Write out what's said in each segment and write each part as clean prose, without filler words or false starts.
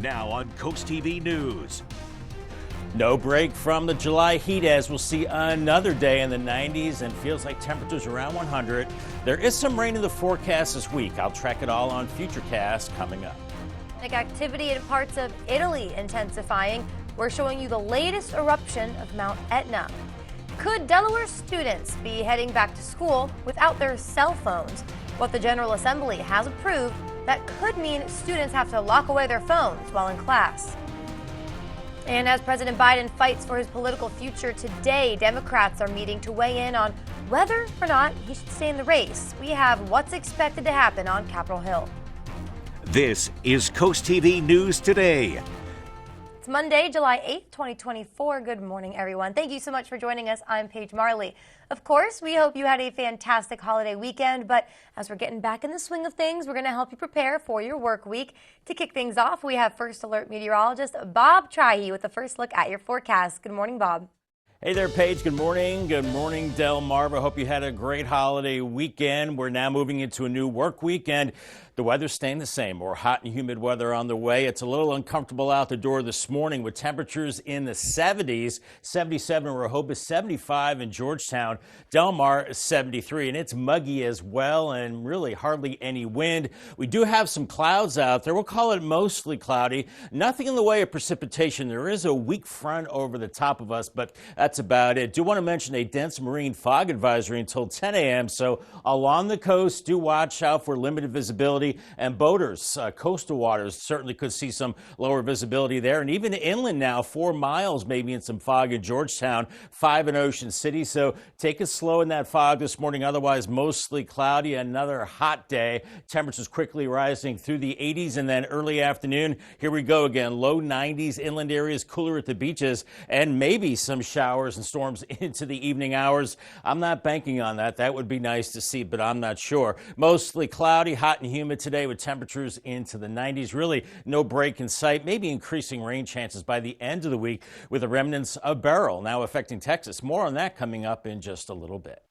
Now on CoastTV News. No break from the July heat as we'll see another day in the 90s and feels like temperatures around 100. There is some rain in the forecast this week. I'll track it all on Futurecast coming up. Activity in parts of Italy intensifying. We're showing you the latest eruption of Mount Etna. Could Delaware students be heading back to school without their cell phones? What the General Assembly has approved that could mean students have to lock away their phones while in class. And as President Biden fights for his political future today, Democrats are meeting to weigh in on whether or not he should stay in the race. We have what's expected to happen on Capitol Hill. This is CoastTV News Today. It's Monday, July 8th, 2024. Good morning, everyone. Thank you so much for joining us. I'm Paige Marley. Of course, we hope you had a fantastic holiday weekend, but as we're getting back in the swing of things, we're going to help you prepare for your work week. To kick things off, we have First Alert meteorologist Bob Trihey with the first look at your forecast. Good morning, Bob. Hey there, Paige. Good morning. Good morning, Delmarva. Hope you had a great holiday weekend. We're now moving into a new work weekend. The weather's staying the same. More hot and humid weather on the way. It's a little uncomfortable out the door this morning with temperatures in the 70s, 77 in Rehoboth, 75 in Georgetown, Delmar 73, and it's muggy as well and really hardly any wind. We do have some clouds out there. We'll call it mostly cloudy. Nothing in the way of precipitation. There is a weak front over the top of us, but that's about it. Do want to mention a dense marine fog advisory until 10 a.m. So along the coast, do watch out for limited visibility. And boaters, coastal waters certainly could see some lower visibility there. And even inland now, 4 miles maybe in some fog in Georgetown, 5 in Ocean City. So take it slow in that fog this morning. Otherwise, mostly cloudy. Another hot day. Temperatures quickly rising through the 80s and then early afternoon. Here we go again. Low 90s, inland areas, cooler at the beaches, and maybe some showers and storms into the evening hours. I'm not banking on that. That would be nice to see, but I'm not sure. Mostly cloudy, hot and humid today with temperatures into the 90s. Really no break in sight. Maybe increasing rain chances by the end of the week with the remnants of Beryl now affecting Texas. More on that coming up in just a little bit.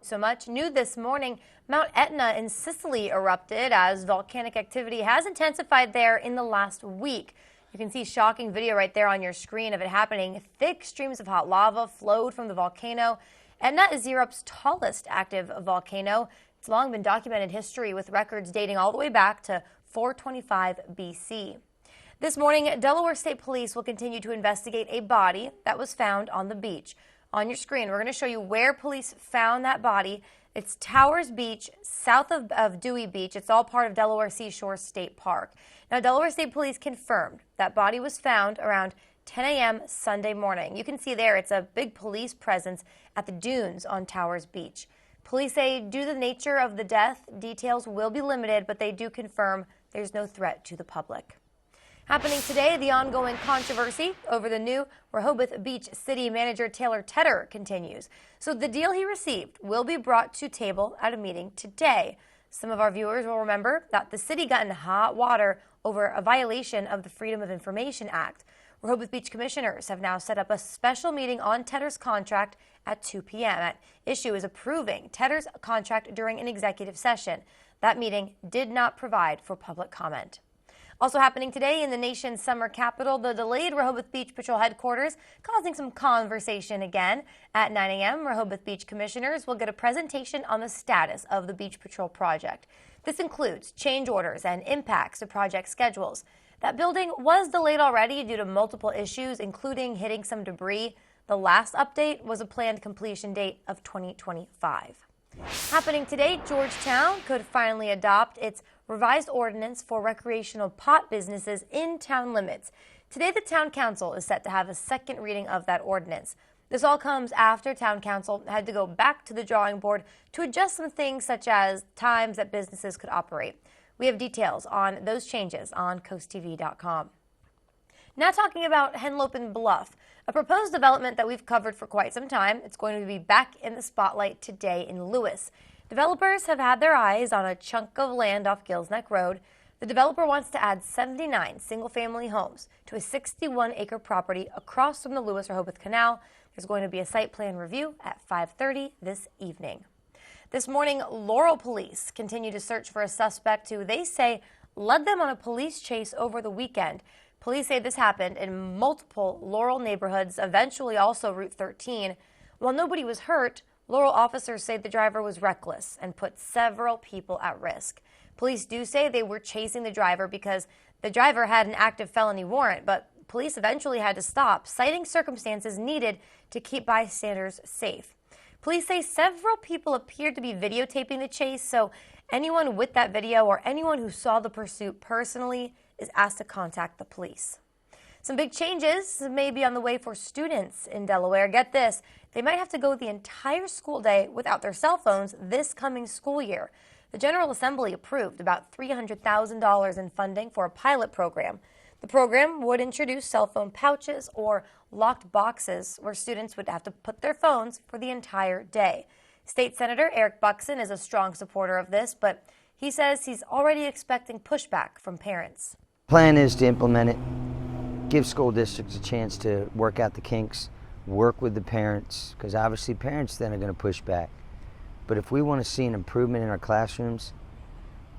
So much new this morning. Mount Etna in Sicily erupted as volcanic activity has intensified there in the last week. You can see shocking video right there on your screen of it happening. Thick streams of hot lava flowed from the volcano. Etna is Europe's tallest active volcano. It's long been documented history with records dating all the way back to 425 BC. This morning, Delaware State Police will continue to investigate a body that was found on the beach. On your screen, we're going to show you where police found that body. It's Towers Beach, south of Dewey Beach. It's all part of Delaware Seashore State Park. Now, Delaware State Police confirmed that body was found around 10 a.m. Sunday morning. You can see there it's a big police presence at the dunes on Towers Beach. Police say due to the nature of the death, details will be limited, but they do confirm there's no threat to the public. Happening today, the ongoing controversy over the new Rehoboth Beach City Manager Taylor Tedder continues. So the deal he received will be brought to table at a meeting today. Some of our viewers will remember that the city got in hot water over a violation of the Freedom of Information Act. Rehoboth Beach commissioners have now set up a special meeting on Tedder's contract at 2 p.m. At issue is approving Tedder's contract during an executive session. That meeting did not provide for public comment. Also happening today in the nation's summer capital, the delayed Rehoboth Beach Patrol headquarters causing some conversation again. At 9 a.m., Rehoboth Beach commissioners will get a presentation on the status of the Beach Patrol project. This includes change orders and impacts to project schedules. That building was delayed already due to multiple issues, including hitting some debris. The last update was a planned completion date of 2025. Happening today, Georgetown could finally adopt its revised ordinance for recreational pot businesses in town limits. Today, the town council is set to have a second reading of that ordinance. This all comes after town council had to go back to the drawing board to adjust some things such as times that businesses could operate. We have details on those changes on CoastTV.com. Now talking about Henlopen Bluff, a proposed development that we've covered for quite some time. It's going to be back in the spotlight today in Lewis. Developers have had their eyes on a chunk of land off Gills Neck Road. The developer wants to add 79 single-family homes to a 61-acre property across from the Lewis-Rehoboth Canal. There's going to be a site plan review at 5:30 this evening. This morning, Laurel police continue to search for a suspect who they say led them on a police chase over the weekend. Police say this happened in multiple Laurel neighborhoods, eventually also Route 13. While nobody was hurt, Laurel officers say the driver was reckless and put several people at risk. Police do say they were chasing the driver because the driver had an active felony warrant, but police eventually had to stop, citing circumstances needed to keep bystanders safe. Police say several people appeared to be videotaping the chase, so anyone with that video or anyone who saw the pursuit personally is asked to contact the police. Some big changes may be on the way for students in Delaware. Get this, they might have to go the entire school day without their cell phones this coming school year. The General Assembly approved about $300,000 in funding for a pilot program. The program would introduce cell phone pouches or locked boxes where students would have to put their phones for the entire day. State Senator Eric Buxton is a strong supporter of this, but he says he's already expecting pushback from parents. Plan is to implement it, give school districts a chance to work out the kinks, work with the parents, because obviously parents then are going to push back. But if we want to see an improvement in our classrooms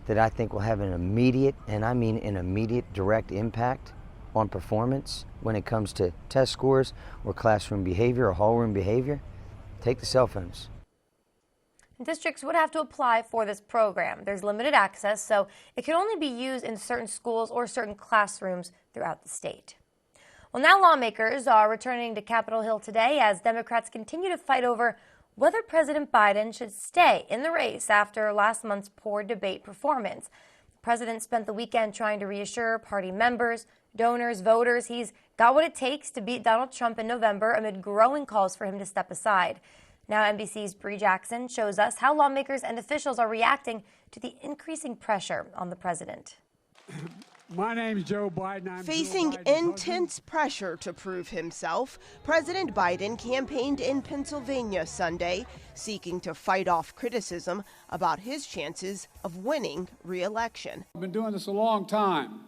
that I think will have an immediate, and I mean an immediate direct impact on performance when it comes to test scores or classroom behavior or hallroom behavior, take the cell phones. Districts would have to apply for this program. There's limited access, so it can only be used in certain schools or certain classrooms throughout the state. Well, now lawmakers are returning to Capitol Hill today as Democrats continue to fight over whether President Biden should stay in the race after last month's poor debate performance. The president spent the weekend trying to reassure party members, donors, voters he's got what it takes to beat Donald Trump in November amid growing calls for him to step aside. Now NBC's Bree Jackson shows us how lawmakers and officials are reacting to the increasing pressure on the president. My name's Joe Biden. Facing intense pressure to prove himself, President Biden campaigned in Pennsylvania Sunday, seeking to fight off criticism about his chances of winning re-election. I've been doing this a long time,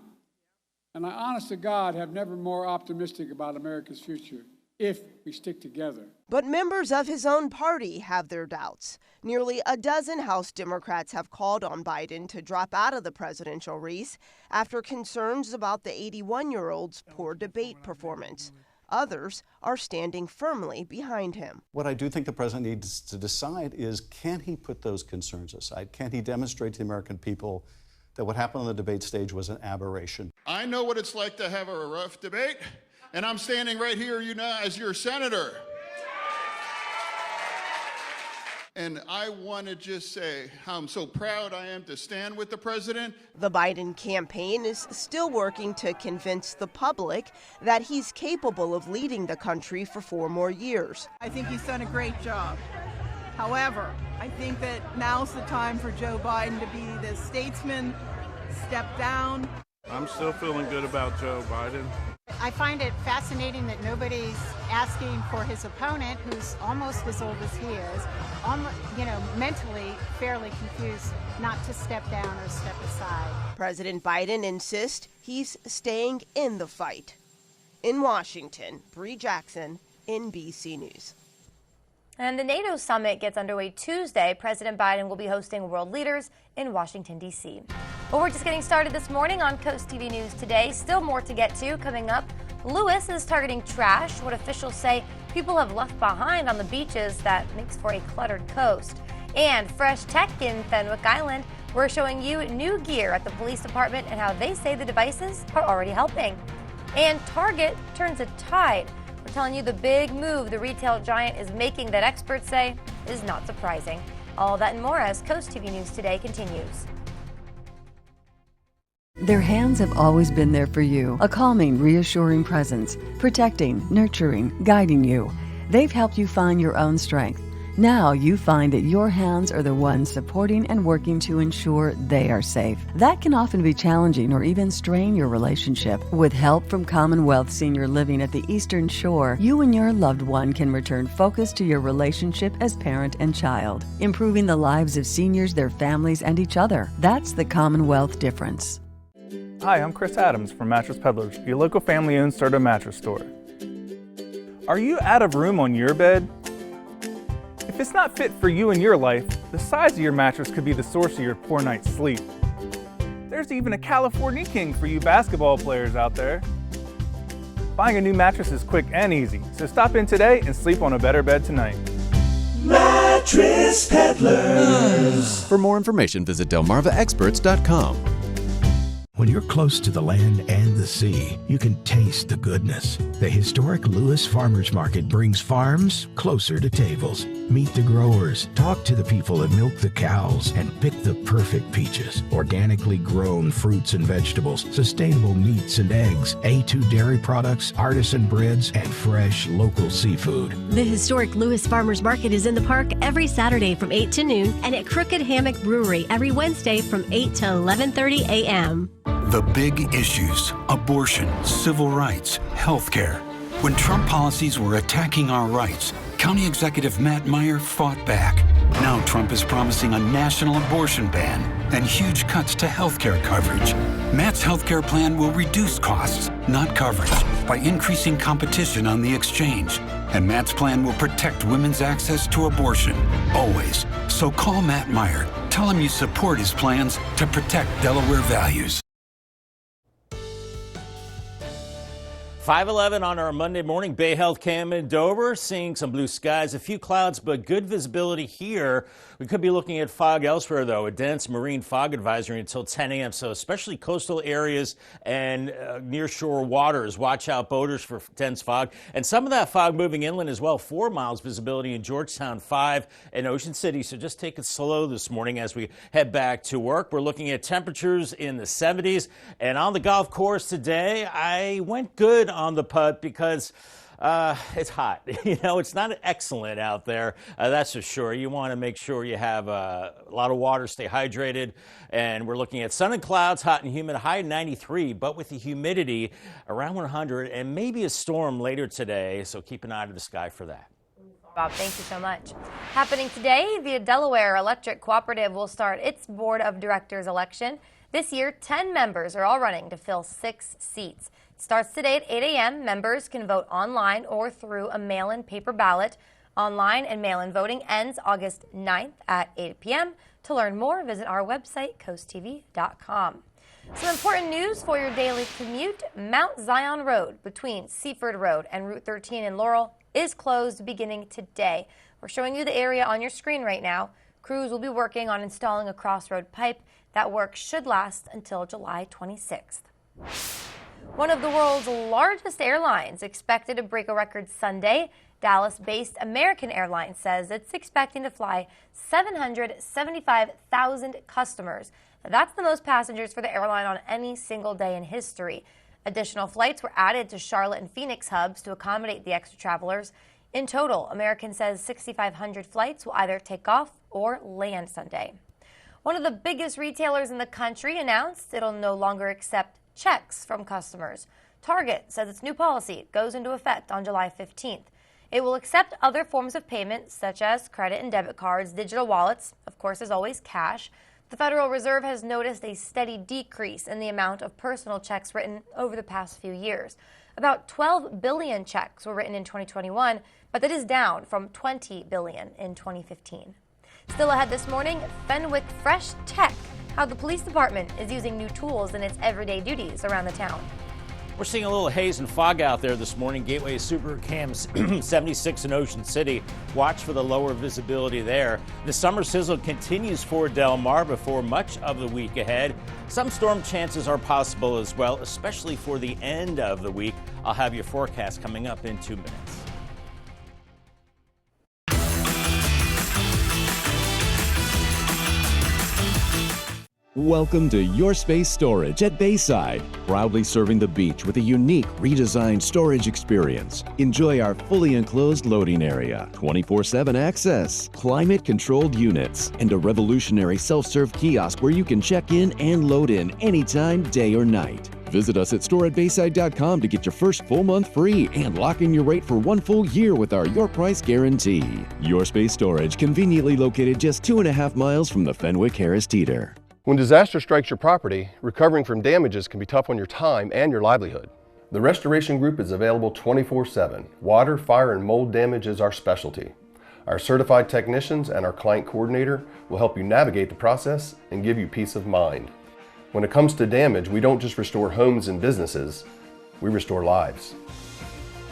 and I, honest to God, have never been more optimistic about America's future if we stick together. But members of his own party have their doubts. Nearly a dozen House Democrats have called on Biden to drop out of the presidential race after concerns about the 81-year-old's poor debate performance. Others are standing firmly behind him. What I do think the president needs to decide is, can he put those concerns aside? Can he demonstrate to the American people that what happened on the debate stage was an aberration? I know what it's like to have a rough debate, and I'm standing right here, as your senator. And I want to just say how I'm so proud I am to stand with the president. The Biden campaign is still working to convince the public that he's capable of leading the country for 4 more years. I think he's done a great job. However, I think that now's the time for Joe Biden to be the statesman, step down. I'm still feeling good about Joe Biden. I find it fascinating that nobody's asking for his opponent, who's almost as old as he is, mentally fairly confused, not to step down or step aside. President Biden insists he's staying in the fight. In Washington, Bree Jackson, NBC News. And the NATO summit gets underway Tuesday. President Biden will be hosting world leaders in Washington, D.C. Well, we're just getting started this morning on CoastTV News Today. Still more to get to coming up. Lewis is targeting trash, what officials say people have left behind on the beaches that makes for a cluttered coast. And fresh tech in Fenwick Island. We're showing you new gear at the police department and how they say the devices are already helping. And Target turns a tide. We're telling you the big move the retail giant is making that experts say is not surprising. All that and more as CoastTV News Today continues. Their hands have always been there for you, a calming, reassuring presence, protecting, nurturing, guiding you. They've helped you find your own strength. Now you find that your hands are the ones supporting and working to ensure they are safe. That can often be challenging or even strain your relationship. With help from Commonwealth Senior Living at the Eastern Shore, you and your loved one can return focus to your relationship as parent and child, improving the lives of seniors, their families, and each other. That's the Commonwealth difference. Hi, I'm Chris Adams from Mattress Peddlers, your local family-owned starter mattress store. Are you out of room on your bed? If it's not fit for you and your life, the size of your mattress could be the source of your poor night's sleep. There's even a California King for you basketball players out there. Buying a new mattress is quick and easy, so stop in today and sleep on a better bed tonight. Mattress Peddlers. For more information, visit delmarvaexperts.com. When you're close to the land and the sea, you can taste the goodness. The historic Lewis Farmers Market brings farms closer to tables. Meet the growers, talk to the people that milk the cows, and pick the perfect peaches. Organically grown fruits and vegetables, sustainable meats and eggs, A2 dairy products, artisan breads, and fresh local seafood. The historic Lewis Farmers Market is in the park every Saturday from 8 to noon and at Crooked Hammock Brewery every Wednesday from 8 to 11:30 a.m. The big issues: abortion, civil rights, healthcare. When Trump policies were attacking our rights, County Executive Matt Meyer fought back. Now Trump is promising a national abortion ban and huge cuts to healthcare coverage. Matt's healthcare plan will reduce costs, not coverage, by increasing competition on the exchange. And Matt's plan will protect women's access to abortion, always. So call Matt Meyer. Tell him you support his plans to protect Delaware values. 5:11 on our Monday morning. Bay Health Cam in Dover, seeing some blue skies, a few clouds, but good visibility here. We could be looking at fog elsewhere, though. A dense marine fog advisory until 10 a.m., so especially coastal areas and near-shore waters. Watch out, boaters, for dense fog. And some of that fog moving inland as well. 4 miles visibility in Georgetown, 5 in Ocean City, so just take it slow this morning as we head back to work. We're looking at temperatures in the 70s. And on the golf course today, I went good on the putt because it's hot. You know, it's not excellent out there, that's for sure. You want to make sure you have a lot of water, stay hydrated. And we're looking at sun and clouds, hot and humid, high 93, but with the humidity around 100 and maybe a storm later today. So keep an eye to the sky for that. Bob, thank you so much. Happening today, the Delaware Electric Cooperative will start its Board of Directors election. This year, 10 members are all running to fill 6 seats. It starts today at 8 a.m. Members can vote online or through a mail-in paper ballot. Online and mail-in voting ends August 9th at 8 p.m. To learn more, visit our website, CoastTV.com. Some important news for your daily commute. Mount Zion Road between Seaford Road and Route 13 in Laurel is closed beginning today. We're showing you the area on your screen right now. Crews will be working on installing a crossroad pipe. That work should last until July 26th. One of the world's largest airlines expected to break a record Sunday. Dallas-based American Airlines says it's expecting to fly 775,000 customers. That's the most passengers for the airline on any single day in history. Additional flights were added to Charlotte and Phoenix hubs to accommodate the extra travelers. In total, American says 6,500 flights will either take off or land Sunday. One of the biggest retailers in the country announced it'll no longer accept checks from customers. Target says its new policy goes into effect on July 15th. It will accept other forms of payment, such as credit and debit cards, digital wallets, of course, as always, cash. The Federal Reserve has noticed a steady decrease in the amount of personal checks written over the past few years. About 12 billion checks were written in 2021, but that is down from 20 billion in 2015. Still ahead this morning, Fenwick Fresh Tech, how the police department is using new tools in its everyday duties around the town. We're seeing a little haze and fog out there this morning. Gateway Super Cam 76 in Ocean City. Watch for the lower visibility there. The summer sizzle continues for Delmarva for much of the week ahead. Some storm chances are possible as well, especially for the end of the week. I'll have your forecast coming up in 2 minutes. Welcome to Your Space Storage at Bayside, proudly serving the beach with a unique redesigned storage experience. Enjoy our fully enclosed loading area, 24/7 access, climate-controlled units, and a revolutionary self-serve kiosk where you can check in and load in anytime, day or night. Visit us at storeatbayside.com to get your first full month free and lock in your rate for 1 full year with our Your Price Guarantee. Your Space Storage, conveniently located just 2.5 miles from the Fenwick Harris Teeter. When disaster strikes your property, recovering from damages can be tough on your time and your livelihood. The Restoration Group is available 24/7. Water, fire, and mold damage is our specialty. Our certified technicians and our client coordinator will help you navigate the process and give you peace of mind. When it comes to damage, we don't just restore homes and businesses, we restore lives.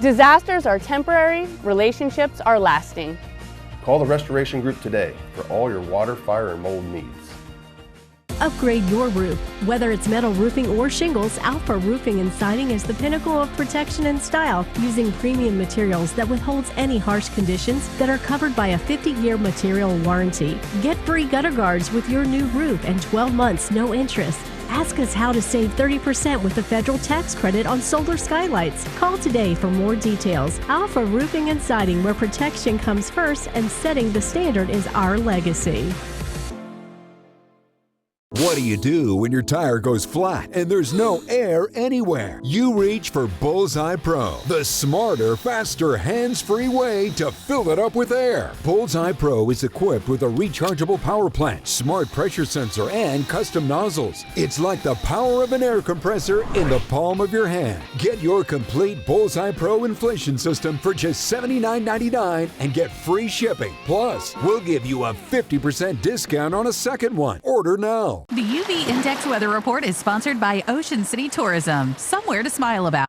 Disasters are temporary, relationships are lasting. Call the Restoration Group today for all your water, fire, and mold needs. Upgrade your roof. Whether it's metal roofing or shingles, Alpha Roofing and Siding is the pinnacle of protection and style, using premium materials that withholds any harsh conditions that are covered by a 50-year material warranty. Get free gutter guards with your new roof and 12 months no interest. Ask us how to save 30% with the federal tax credit on solar skylights. Call today for more details. Alpha Roofing and Siding, where protection comes first and setting the standard is our legacy. What do you do when your tire goes flat and there's no air anywhere? You reach for Bullseye Pro, the smarter, faster, hands-free way to fill it up with air. Bullseye Pro is equipped with a rechargeable power plant, smart pressure sensor, and custom nozzles. It's like the power of an air compressor in the palm of your hand. Get your complete Bullseye Pro inflation system for just $79.99 and get free shipping. Plus, we'll give you a 50% discount on a second one. Order now. The UV Index Weather Report is sponsored by Ocean City Tourism. Somewhere to smile about.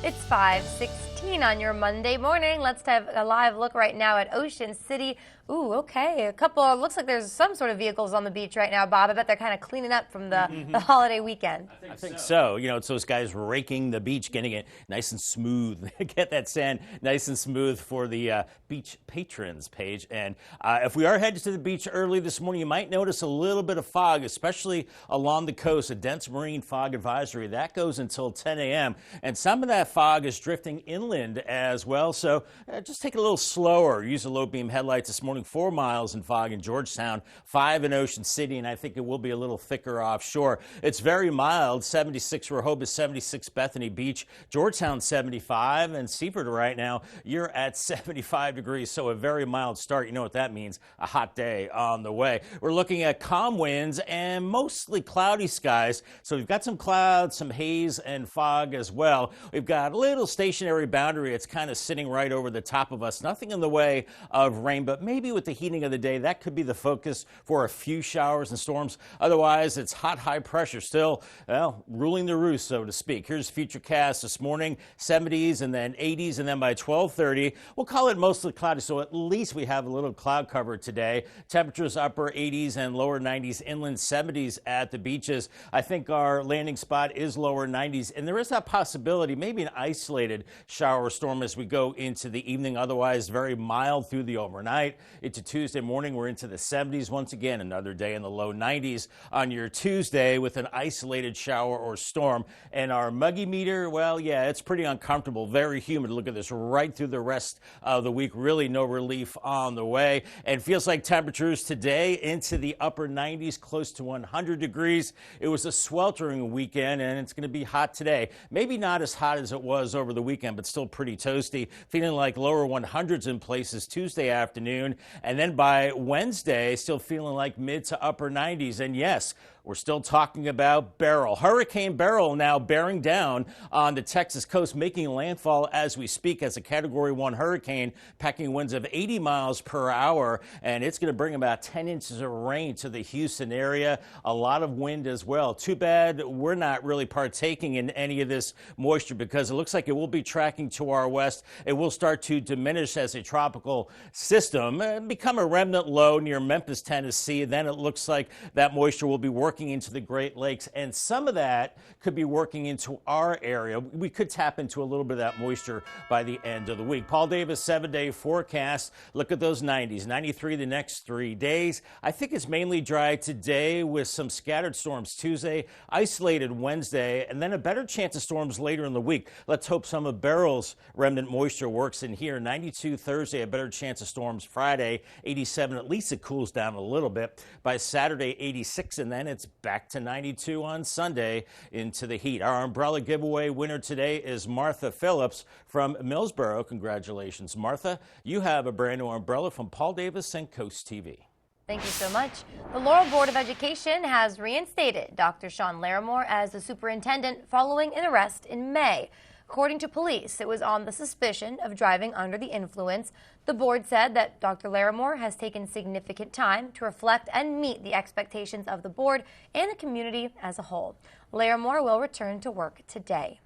It's 5:16 on your Monday morning. Let's have a live look right now at Ocean City. Ooh, okay. Looks like there's some sort of vehicles on the beach right now, Bob. I bet they're kind of cleaning up from the holiday weekend. I think so. You know, it's those guys raking the beach, getting it nice and smooth. Get that sand nice and smooth for the beach patrons page. And if we are headed to the beach early this morning, you might notice a little bit of fog, especially along the coast. A dense marine fog advisory. That goes until 10 a.m. And some of that fog is drifting inland as well. So just take it a little slower. Use the low beam headlights this morning. 4 miles in fog in Georgetown, 5 in Ocean City, and I think it will be a little thicker offshore. It's very mild, 76 Rehoboth, 76 Bethany Beach, Georgetown 75, and Seaford right now, you're at 75 degrees, so a very mild start. You know what that means, a hot day on the way. We're looking at calm winds and mostly cloudy skies, so we've got some clouds, some haze, and fog as well. We've got a little stationary boundary. It's kind of sitting right over the top of us. Nothing in the way of rain, but maybe with the heating of the day, that could be the focus for a few showers and storms. Otherwise, it's hot, high pressure still, well, ruling the roost, so to speak. Here's Futurecast this morning, 70s and then 80s, and then by 12:30, we'll call it mostly cloudy, so at least we have a little cloud cover today. Temperatures upper 80s and lower 90s, inland 70s at the beaches. I think our landing spot is lower 90s, and there is that possibility, maybe an isolated shower or storm as we go into the evening. Otherwise, very mild through the overnight. Into Tuesday morning, we're into the 70s once again. Another day in the low 90s on your Tuesday with an isolated shower or storm. And our muggy meter, well, yeah, it's pretty uncomfortable, very humid. Look at this right through the rest of the week. Really no relief on the way. And feels like temperatures today into the upper 90s, close to 100 degrees. It was a sweltering weekend, and it's going to be hot today. Maybe not as hot as it was over the weekend, but still pretty toasty. Feeling like lower 100s in places Tuesday afternoon. And then by Wednesday, still feeling like mid to upper 90s. And yes, we're still talking about Beryl. Hurricane Beryl now bearing down on the Texas coast, making landfall as we speak as a Category 1 hurricane, packing winds of 80 miles per hour, and it's going to bring about 10 inches of rain to the Houston area. A lot of wind as well. Too bad we're not really partaking in any of this moisture because it looks like it will be tracking to our west. It will start to diminish as a tropical system and become a remnant low near Memphis, Tennessee. Then it looks like that moisture will be working into the Great Lakes, and some of that could be working into our area. We could tap into a little bit of that moisture by the end of the week. Paul Davis 7-day forecast. Look at those 90s, 93 the next 3 days. I think it's mainly dry today with some scattered storms Tuesday, isolated Wednesday, and then a better chance of storms later in the week. Let's hope some of Beryl's remnant moisture works in here. 92 Thursday, a better chance of storms Friday, 87. At least it cools down a little bit. By Saturday, 86, and then it's back to 92 on Sunday into the heat. Our umbrella giveaway winner today is Martha Phillips from Millsboro. Congratulations, Martha. You have a brand new umbrella from Paul Davis and Coast TV. Thank you so much. The Laurel Board of Education has reinstated Dr. Sean Larimore as the superintendent following an arrest in May. According to police, it was on the suspicion of driving under the influence. The board said that Dr. Larimore has taken significant time to reflect and meet the expectations of the board and the community as a whole. Larimore will return to work today.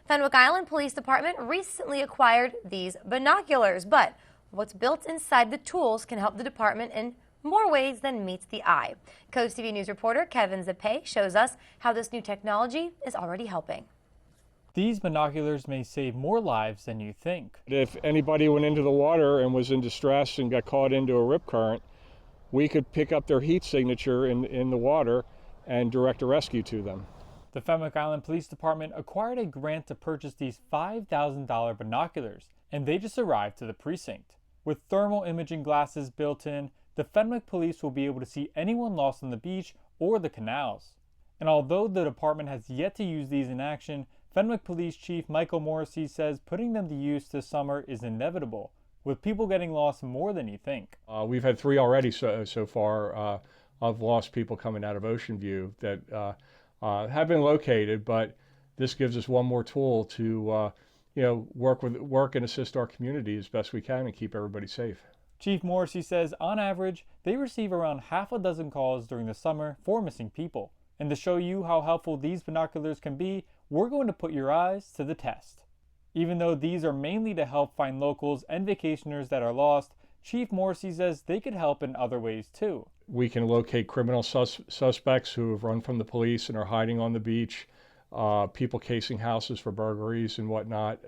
Fenwick Island Police Department recently acquired these binoculars, but what's built inside the tools can help the department in more ways than meets the eye. CoastTV News reporter Kevin Zappe shows us how this new technology is already helping. These binoculars may save more lives than you think. If anybody went into the water and was in distress and got caught into a rip current, we could pick up their heat signature in the water and direct a rescue to them. The Fenwick Island Police Department acquired a grant to purchase these $5,000 binoculars, and they just arrived to the precinct. With thermal imaging glasses built in, the Fenwick Police will be able to see anyone lost on the beach or the canals. And although the department has yet to use these in action, Fenwick Police Chief Michael Morrissey says putting them to use this summer is inevitable, with people getting lost more than you think. We've had 3 already so far of lost people coming out of Ocean View that have been located, but this gives us one more tool to work and assist our community as best we can and keep everybody safe. Chief Morrissey says on average they receive around half a dozen calls during the summer for missing people. And to show you how helpful these binoculars can be, we're going to put your eyes to the test. Even though these are mainly to help find locals and vacationers that are lost, Chief Morrissey says they could help in other ways too. We can locate criminal suspects who have run from the police and are hiding on the beach, people casing houses for burglaries and whatnot.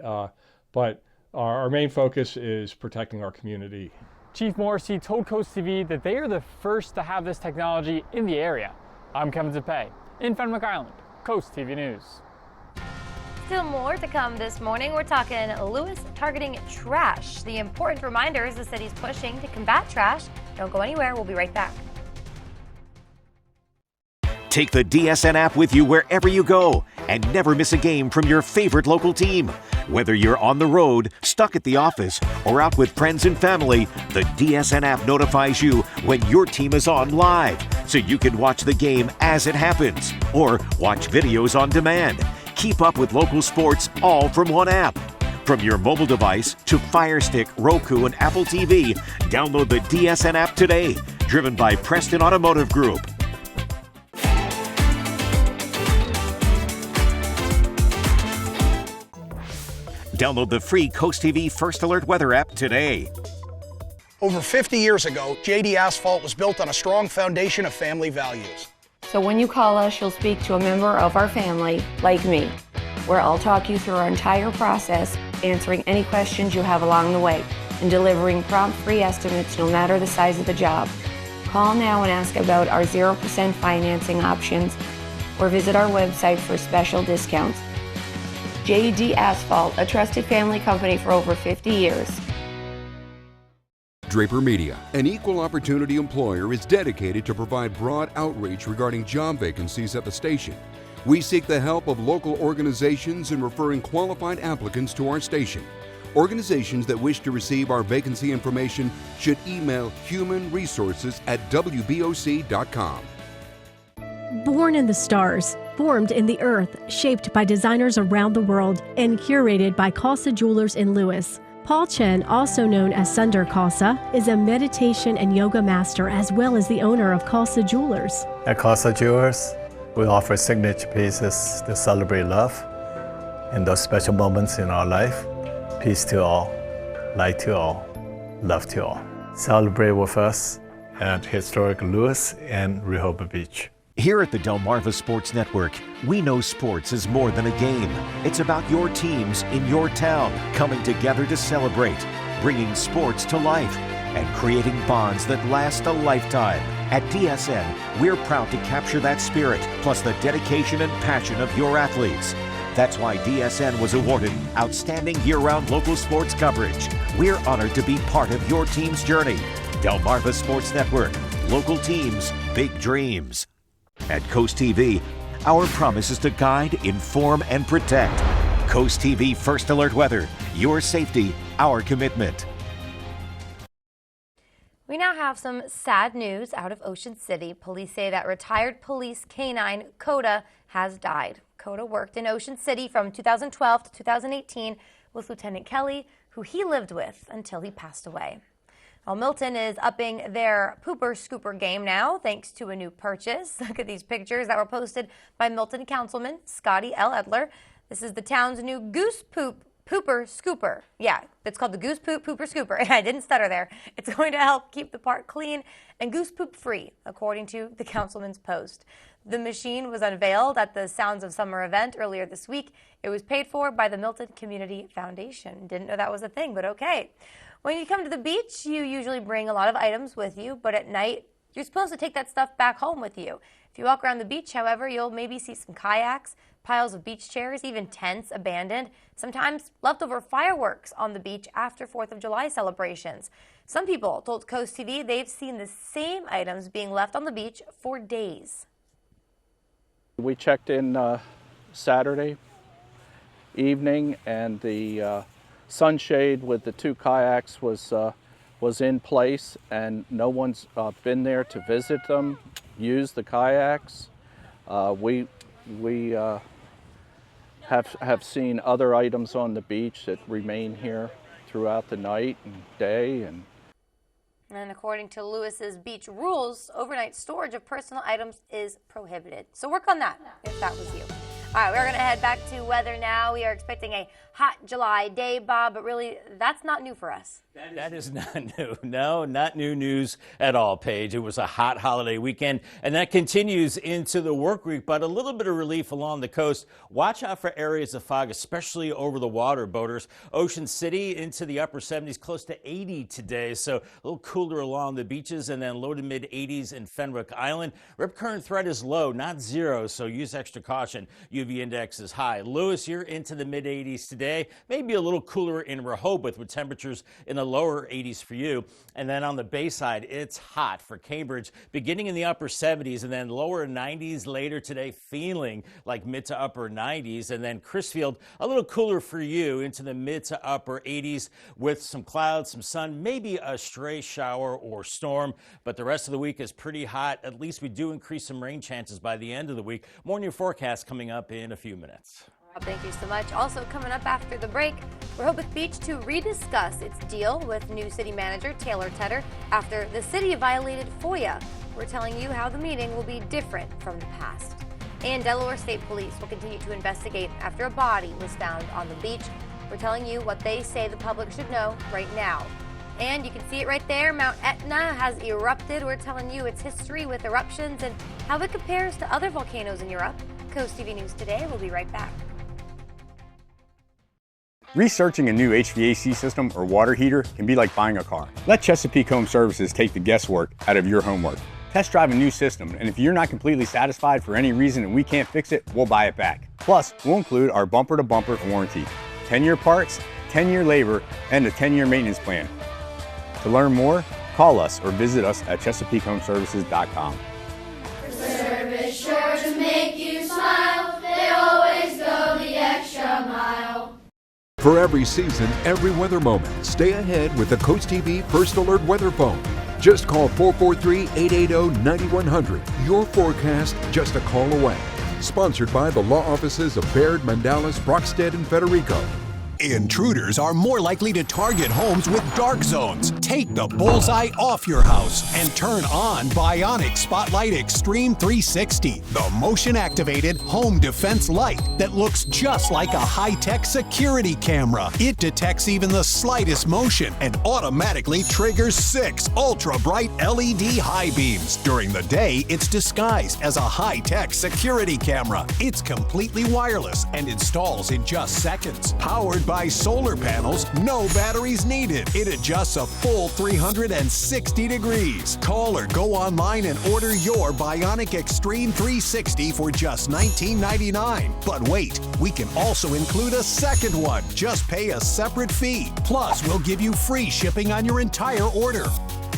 But our main focus is protecting our community. Chief Morrissey told CoastTV that they are the first to have this technology in the area. I'm Kevin Zappe in Fenwick Island, CoastTV News. Still more to come this morning. We're talking Lewis targeting trash. The important reminders the city's pushing to combat trash. Don't go anywhere. We'll be right back. Take the DSN app with you wherever you go and never miss a game from your favorite local team. Whether you're on the road, stuck at the office, or out with friends and family, the DSN app notifies you when your team is on live, so you can watch the game as it happens or watch videos on demand. Keep up with local sports all from one app. From your mobile device to Fire Stick, Roku, and Apple TV, download the DSN app today. Driven by Preston Automotive Group. Download the free CoastTV First Alert weather app today. Over 50 years ago, JD Asphalt was built on a strong foundation of family values. So when you call us, you'll speak to a member of our family, like me, where I'll talk you through our entire process, answering any questions you have along the way, and delivering prompt free estimates no matter the size of the job. Call now and ask about our 0% financing options, or visit our website for special discounts. JD Asphalt, a trusted family company for over 50 years. Draper Media, an equal opportunity employer, is dedicated to provide broad outreach regarding job vacancies at the station. We seek the help of local organizations in referring qualified applicants to our station. Organizations that wish to receive our vacancy information should email humanresources@wboc.com. Born in the stars, formed in the earth, shaped by designers around the world, and curated by Khalsa Jewelers in Lewis. Paul Chen, also known as Sundar Khalsa, is a meditation and yoga master as well as the owner of Khalsa Jewelers. At Khalsa Jewelers, we offer signature pieces to celebrate love in those special moments in our life. Peace to all, light to all, love to all. Celebrate with us at historic Lewis and Rehoboth Beach. Here at the Delmarva Sports Network, we know sports is more than a game. It's about your teams in your town coming together to celebrate, bringing sports to life, and creating bonds that last a lifetime. At DSN, we're proud to capture that spirit, plus the dedication and passion of your athletes. That's why DSN was awarded Outstanding Year-Round Local Sports Coverage. We're honored to be part of your team's journey. Delmarva Sports Network, local teams, big dreams. At CoastTV, our promise is to guide, inform, and protect. CoastTV First Alert Weather, your safety, our commitment. We now have some sad news out of Ocean City. Police say that retired police canine Coda has died. Dakota worked in Ocean City from 2012 to 2018 with Lieutenant Kelly, who he lived with until he passed away. Well, Milton is upping their pooper scooper game now thanks to a new purchase. Look at these pictures that were posted by Milton Councilman Scotty L. Edler. This is the town's new goose poop pooper scooper. Yeah, it's called the goose poop pooper scooper. I didn't stutter there. It's going to help keep the park clean and goose poop free, according to the councilman's post. The machine was unveiled at the Sounds of Summer event earlier this week. It was paid for by the Milton Community Foundation. Didn't know that was a thing, but okay. When you come to the beach, you usually bring a lot of items with you, but at night, you're supposed to take that stuff back home with you. If you walk around the beach, however, you'll maybe see some kayaks, piles of beach chairs, even tents abandoned, sometimes leftover fireworks on the beach after 4th of July celebrations. Some people told CoastTV they've seen the same items being left on the beach for days. We checked in Saturday evening, and the sunshade with the 2 kayaks was in place, and no one's been there to visit them, use the kayaks. We have seen other items on the beach that remain here throughout the night and day. And according to Lewis's beach rules, overnight storage of personal items is prohibited. So work on that if that was you. All right, we're going to head back to weather now. We are expecting a hot July day, Bob, but really, that's not new for us. That is not new. No, not new news at all, Paige. It was a hot holiday weekend, and that continues into the work week, but a little bit of relief along the coast. Watch out for areas of fog, especially over the water, boaters. Ocean City into the upper 70s, close to 80 today, so a little cooler along the beaches, and then low to mid 80s in Fenwick Island. Rip current threat is low, not zero, so use extra caution. UV index is high. Lewis, you're into the mid 80s today, maybe a little cooler in Rehoboth with temperatures in the lower 80s for you. And then on the Bayside, it's hot for Cambridge, beginning in the upper 70s and then lower 90s later today, feeling like mid to upper 90s. And then Crisfield, a little cooler for you into the mid to upper 80s with some clouds, some sun, maybe a stray shower or storm. But the rest of the week is pretty hot. At least we do increase some rain chances by the end of the week. More new forecast coming up in a few minutes. Thank you so much. Also coming up after the break, Rehoboth Beach to rediscuss its deal with new city manager Taylor Tedder after the city violated FOIA. We're telling you how the meeting will be different from the past. And Delaware State Police will continue to investigate after a body was found on the beach. We're telling you what they say the public should know right now. And you can see it right there. Mount Etna has erupted. We're telling you its history with eruptions and how it compares to other volcanoes in Europe. Coast TV News Today. We'll be right back. Researching a new HVAC system or water heater can be like buying a car. Let Chesapeake Home Services take the guesswork out of your homework. Test drive a new system, and if you're not completely satisfied for any reason and we can't fix it, we'll buy it back. Plus, we'll include our bumper-to-bumper warranty, 10-year parts, 10-year labor, and a 10-year maintenance plan. To learn more, call us or visit us at ChesapeakeHomeservices.com. For service sure to make you smile, they always go the extra mile. For every season, every weather moment, stay ahead with the CoastTV First Alert Weather Phone. Just call 443-880-9100. Your forecast just a call away. Sponsored by the law offices of Baird, Mandalis, Brockstead, and Federico. Intruders are more likely to target homes with dark zones. Take the bullseye off your house and turn on Bionic Spotlight Extreme 360, the motion-activated home defense light that looks just like a high-tech security camera. It detects even the slightest motion and automatically triggers 6 ultra-bright LED high beams. During the day, it's disguised as a high-tech security camera. It's completely wireless and installs in just seconds. Powered by solar panels, no batteries needed. It adjusts a full 360 degrees. Call or go online and order your Bionic Extreme 360 for just $19.99. But wait, we can also include a second one. Just pay a separate fee. Plus, we'll give you free shipping on your entire order.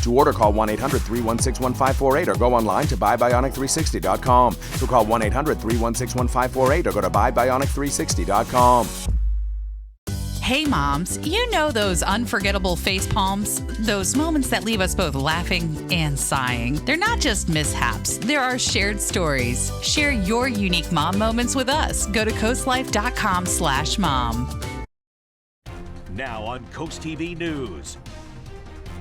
To order, call 1-800-316-1548 or go online to buybionic360.com. So call 1-800-316-1548 or go to buybionic360.com. Hey moms, you know those unforgettable face palms? Those moments that leave us both laughing and sighing. They're not just mishaps, there are shared stories. Share your unique mom moments with us. Go to coastlife.com/mom. Now on Coast TV News.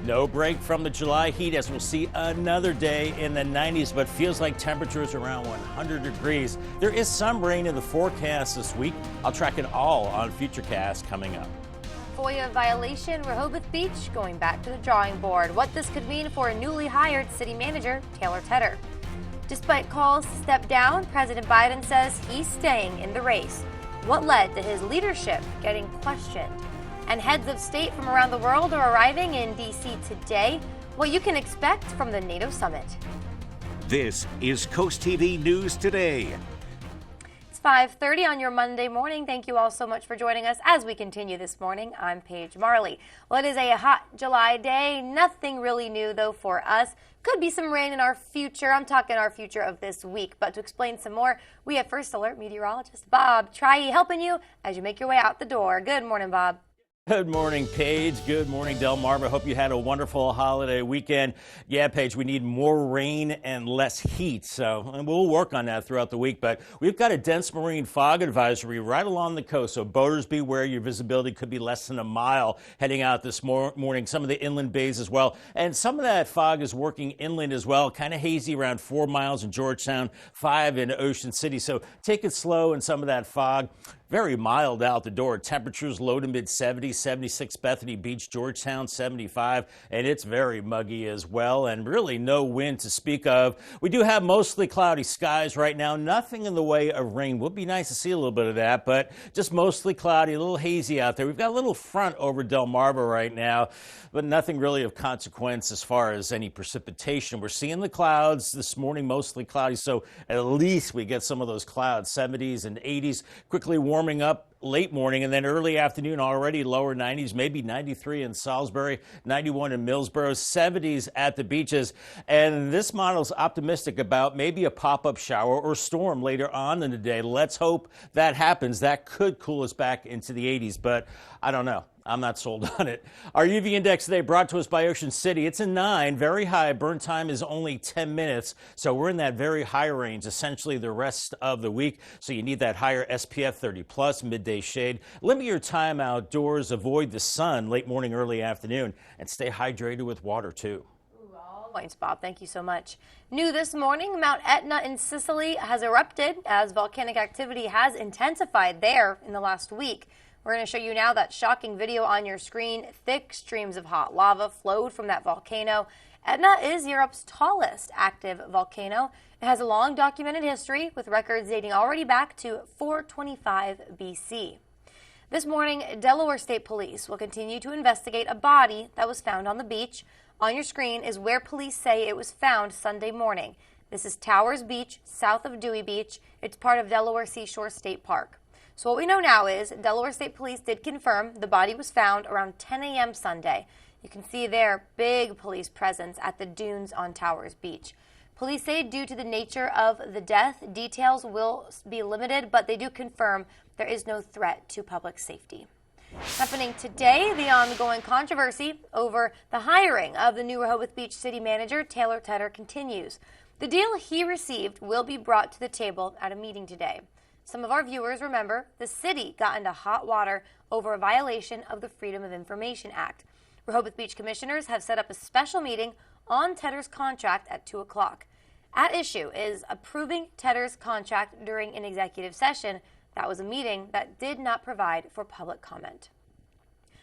No break from the July heat as we'll see another day in the 90s, but feels like temperatures around 100 degrees. There is some rain in the forecast this week. I'll track it all on Futurecast coming up. FOIA violation, Rehoboth Beach going back to the drawing board. What this could mean for a newly hired city manager, Taylor Tedder. Despite calls to step down, President Biden says he's staying in the race. What led to his leadership getting questioned? And heads of state from around the world are arriving in D.C. today. What you can expect from the NATO summit. This is Coast TV News Today. It's 5:30 on your Monday morning. Thank you all so much for joining us as we continue this morning. I'm Paige Marley. Well, it is a hot July day. Nothing really new, though, for us. Could be some rain in our future. I'm talking our future of this week. But to explain some more, we have First Alert meteorologist Bob Triey helping you as you make your way out the door. Good morning, Bob. Good morning, Paige. Good morning, Delmarva. Hope you had a wonderful holiday weekend. Yeah, Paige, we need more rain and less heat, and we'll work on that throughout the week. But we've got a dense marine fog advisory right along the coast, so boaters beware. Your visibility could be less than a mile heading out this morning. Some of the inland bays as well, and some of that fog is working inland as well. Kind of hazy around 4 miles in Georgetown, 5 in Ocean City. So take it slow in some of that fog. Very mild out the door. Temperatures low to mid 70s, 76 Bethany Beach, Georgetown 75, and it's very muggy as well, and really no wind to speak of. We do have mostly cloudy skies right now. Nothing in the way of rain. Would be nice to see a little bit of that, but just mostly cloudy, a little hazy out there. We've got a little front over Delmarva right now, but nothing really of consequence as far as any precipitation. We're seeing the clouds this morning, mostly cloudy, so at least we get some of those clouds, 70s and 80s, quickly warming up late morning and then early afternoon already lower 90s, maybe 93 in Salisbury, 91 in Millsboro, 70s at the beaches. And this model's optimistic about maybe a pop-up shower or storm later on in the day. Let's hope that happens. That could cool us back into the 80s, but I don't know. I'm not sold on it. Our UV index today brought to us by Ocean City. It's a 9, very high. Burn time is only 10 minutes. So we're in that very high range, essentially the rest of the week. So you need that higher SPF 30 plus, midday shade. Limit your time outdoors. Avoid the sun late morning, early afternoon, and stay hydrated with water too. Points, Bob. Thank you so much. New this morning, Mount Etna in Sicily has erupted as volcanic activity has intensified there in the last week. We're going to show you now that shocking video on your screen. Thick streams of hot lava flowed from that volcano. Etna is Europe's tallest active volcano. It has a long documented history with records dating already back to 425 BC. This morning, Delaware State Police will continue to investigate a body that was found on the beach. On your screen is where police say it was found Sunday morning. This is Towers Beach, south of Dewey Beach. It's part of Delaware Seashore State Park. So what we know now is Delaware State Police did confirm the body was found around 10 a.m. Sunday. You can see there big police presence at the dunes on Towers Beach. Police say due to the nature of the death, details will be limited, but they do confirm there is no threat to public safety. Happening today, the ongoing controversy over the hiring of the new Rehoboth Beach city manager, Taylor Tedder, continues. The deal he received will be brought to the table at a meeting today. Some of our viewers remember the city got into hot water over a violation of the Freedom of Information Act. Rehoboth Beach commissioners have set up a special meeting on Tedder's contract at 2 o'clock. At issue is approving Tedder's contract during an executive session. That was a meeting that did not provide for public comment.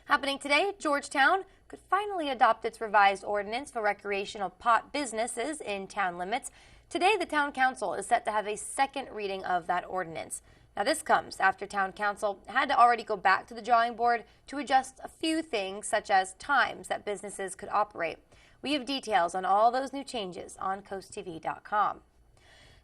Happening today, Georgetown could finally adopt its revised ordinance for recreational pot businesses in town limits. Today, the Town Council is set to have a second reading of that ordinance. Now, this comes after Town Council had to already go back to the drawing board to adjust a few things, such as times that businesses could operate. We have details on all those new changes on CoastTV.com.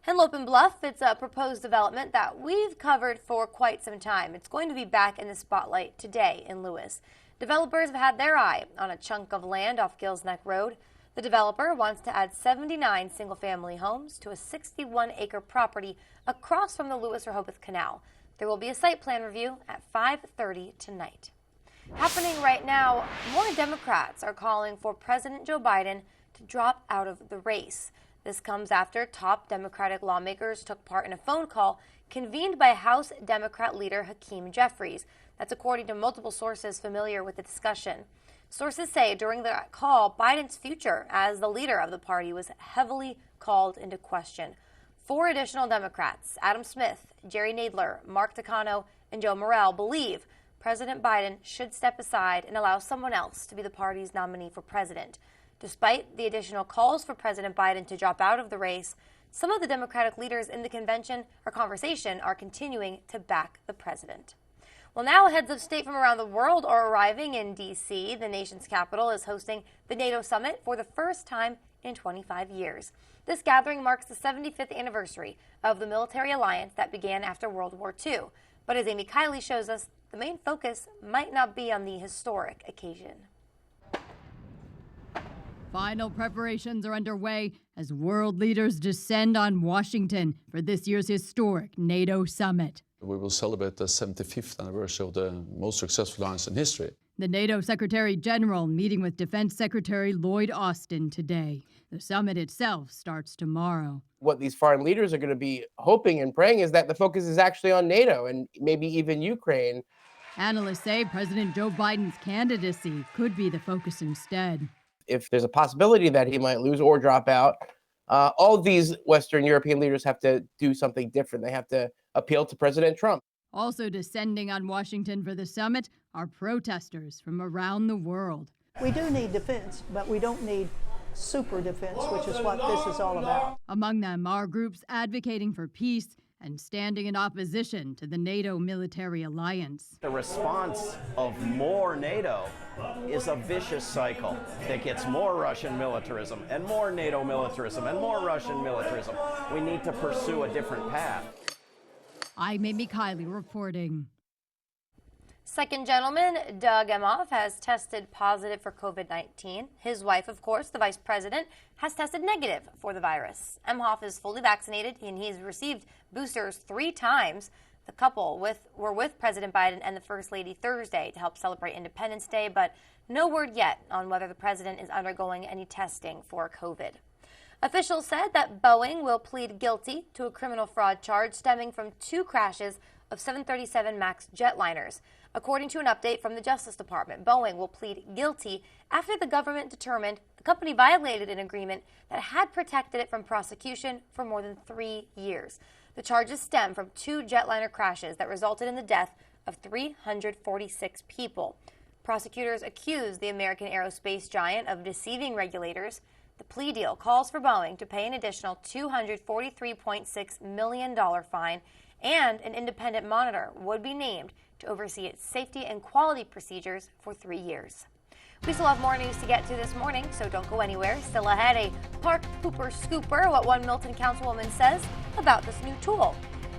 Henlope and Bluff, it's a proposed development that we've covered for quite some time. It's going to be back in the spotlight today in Lewis. Developers have had their eye on a chunk of land off Gills Neck Road. The developer wants to add 79 single-family homes to a 61-acre property across from the Lewis-Rehoboth Canal. There will be a site plan review at 5:30 tonight. Happening right now, more Democrats are calling for President Joe Biden to drop out of the race. This comes after top Democratic lawmakers took part in a phone call convened by House Democrat leader Hakeem Jeffries. That's according to multiple sources familiar with the discussion. Sources say during the call, Biden's future as the leader of the party was heavily called into question. 4 additional Democrats, Adam Smith, Jerry Nadler, Mark Takano, and Joe Morrell, believe President Biden should step aside and allow someone else to be the party's nominee for president. Despite the additional calls for President Biden to drop out of the race, some of the Democratic leaders in the conversation are continuing to back the president. Well, now heads of state from around the world are arriving in D.C. The nation's capital is hosting the NATO summit for the first time in 25 years. This gathering marks the 75th anniversary of the military alliance that began after World War II. But as Amy Kiley shows us, the main focus might not be on the historic occasion. Final preparations are underway as world leaders descend on Washington for this year's historic NATO summit. We will celebrate the 75th anniversary of the most successful alliance in history. The NATO Secretary General meeting with Defense Secretary Lloyd Austin today. The summit itself starts tomorrow. What these foreign leaders are going to be hoping and praying is that the focus is actually on NATO and maybe even Ukraine. Analysts say President Joe Biden's candidacy could be the focus instead. If there's a possibility that he might lose or drop out, all of these Western European leaders have to do something different. They have to appeal to President Trump. Also descending on Washington for the summit are protesters from around the world. We do need defense, but we don't need super defense, which is what this is all about. Among them are groups advocating for peace and standing in opposition to the NATO military alliance. The response of more NATO is a vicious cycle that gets more Russian militarism and more NATO militarism and more Russian militarism. We need to pursue a different path. I'm Amy Kiley reporting. Second gentleman, Doug Emhoff, has tested positive for COVID-19. His wife, of course, the vice president, has tested negative for the virus. Emhoff is fully vaccinated and he's received boosters 3 times. The couple were with President Biden and the First Lady Thursday to help celebrate Independence Day, but no word yet on whether the president is undergoing any testing for COVID. Officials said that Boeing will plead guilty to a criminal fraud charge stemming from 2 crashes of 737 MAX jetliners. According to an update from the Justice Department, Boeing will plead guilty after the government determined the company violated an agreement that had protected it from prosecution for more than 3 years. The charges stem from 2 jetliner crashes that resulted in the death of 346 people. Prosecutors accused the American aerospace giant of deceiving regulators. The plea deal calls for Boeing to pay an additional $243.6 million fine, and an independent monitor would be named to oversee its safety and quality procedures for 3 years. We still have more news to get to this morning, so don't go anywhere. Still ahead, a park pooper scooper, what one Milton councilwoman says about this new tool.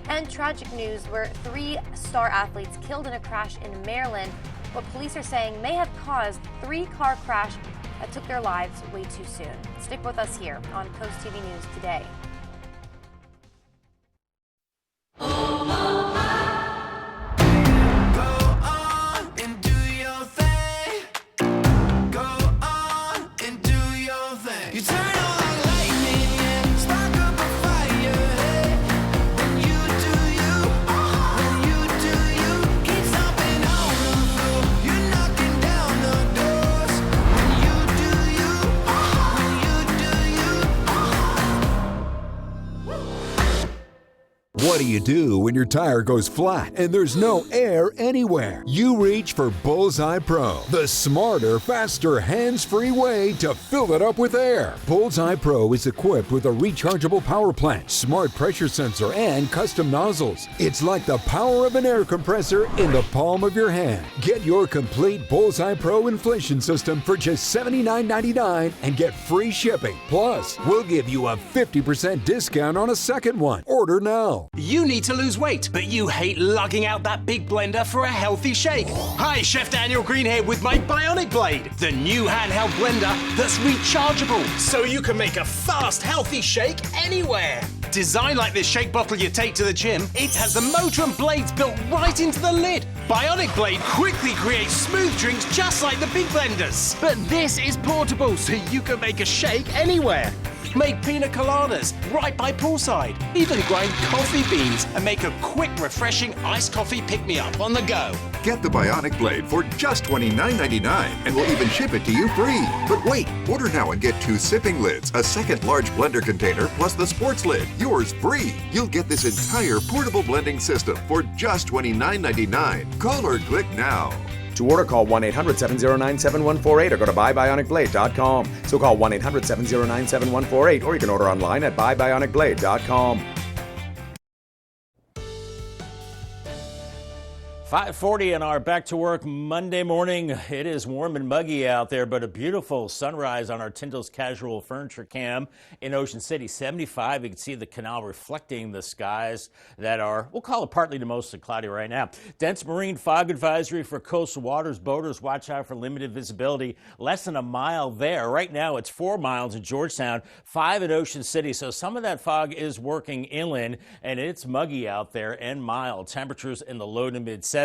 And tragic news where 3 star athletes killed in a crash in Maryland, what police are saying may have caused 3-car crash that took their lives way too soon. Stick with us here on CoastTV News Today. What do you do when your tire goes flat and there's no air anywhere? You reach for Bullseye Pro, the smarter, faster, hands-free way to fill it up with air. Bullseye Pro is equipped with a rechargeable power plant, smart pressure sensor, and custom nozzles. It's like the power of an air compressor in the palm of your hand. Get your complete Bullseye Pro inflation system for just $79.99 and get free shipping. Plus, we'll give you a 50% discount on a second one. Order now. You need to lose weight, but you hate lugging out that big blender for a healthy shake. Hi, Chef Daniel Green here with my Bionic Blade, the new handheld blender that's rechargeable, so you can make a fast, healthy shake anywhere. Designed like this shake bottle you take to the gym, it has the motor and blades built right into the lid. Bionic Blade quickly creates smooth drinks just like the big blenders. But this is portable, so you can make a shake anywhere. Make pina coladas right by poolside. Even grind coffee beans and make a quick, refreshing iced coffee pick-me-up on the go. Get the Bionic Blade for just $29.99 and we'll even ship it to you free. But wait, order now and get 2 sipping lids, a second large blender container, plus the sports lid, yours free. You'll get this entire portable blending system for just $29.99. Call or click now. To order, call 1-800-709-7148 or go to buybionicblade.com. So call 1-800-709-7148 or you can order online at buybionicblade.com. 5:40 on our back to work Monday morning. It is warm and muggy out there, but a beautiful sunrise on our Tyndall's Casual Furniture Cam in Ocean City. 75. You can see the canal reflecting the skies that are, we'll call it partly to mostly cloudy right now. Dense marine fog advisory for coastal waters. Boaters, watch out for limited visibility. Less than a mile there. Right now it's 4 miles in Georgetown, 5 in Ocean City. So some of that fog is working inland and it's muggy out there and mild. Temperatures in the low to mid 70s.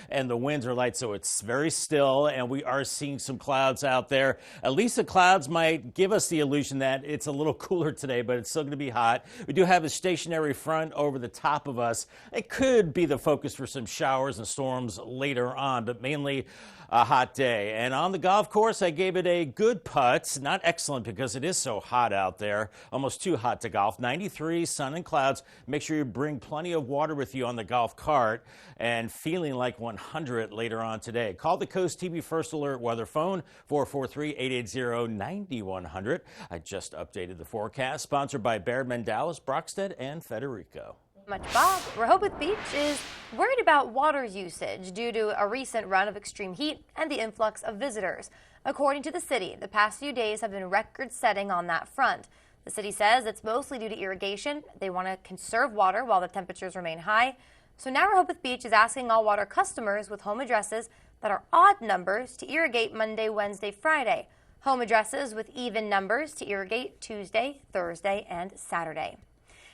And the winds are light, so it's very still, and we are seeing some clouds out there. At least the clouds might give us the illusion that it's a little cooler today, but it's still going to be hot. We do have a stationary front over the top of us. It could be the focus for some showers and storms later on, but mainly a hot day. And on the golf course, I gave it a good putt. Not excellent because it is so hot out there. Almost too hot to golf. 93, sun and clouds. Make sure you bring plenty of water with you on the golf cart and feeling like 100 later on today. Call the CoastTV First Alert weather phone, 443-880-9100. I just updated the forecast. Sponsored by Baird Mendalis, Brockstead, and Federico. Much Bob. Rehoboth Beach is worried about water usage due to a recent run of extreme heat and the influx of visitors. According to the city, the past few days have been record-setting on that front. The city says it's mostly due to irrigation. They want to conserve water while the temperatures remain high. So now Rehoboth Beach is asking all water customers with home addresses that are odd numbers to irrigate Monday, Wednesday, Friday. Home addresses with even numbers to irrigate Tuesday, Thursday, and Saturday.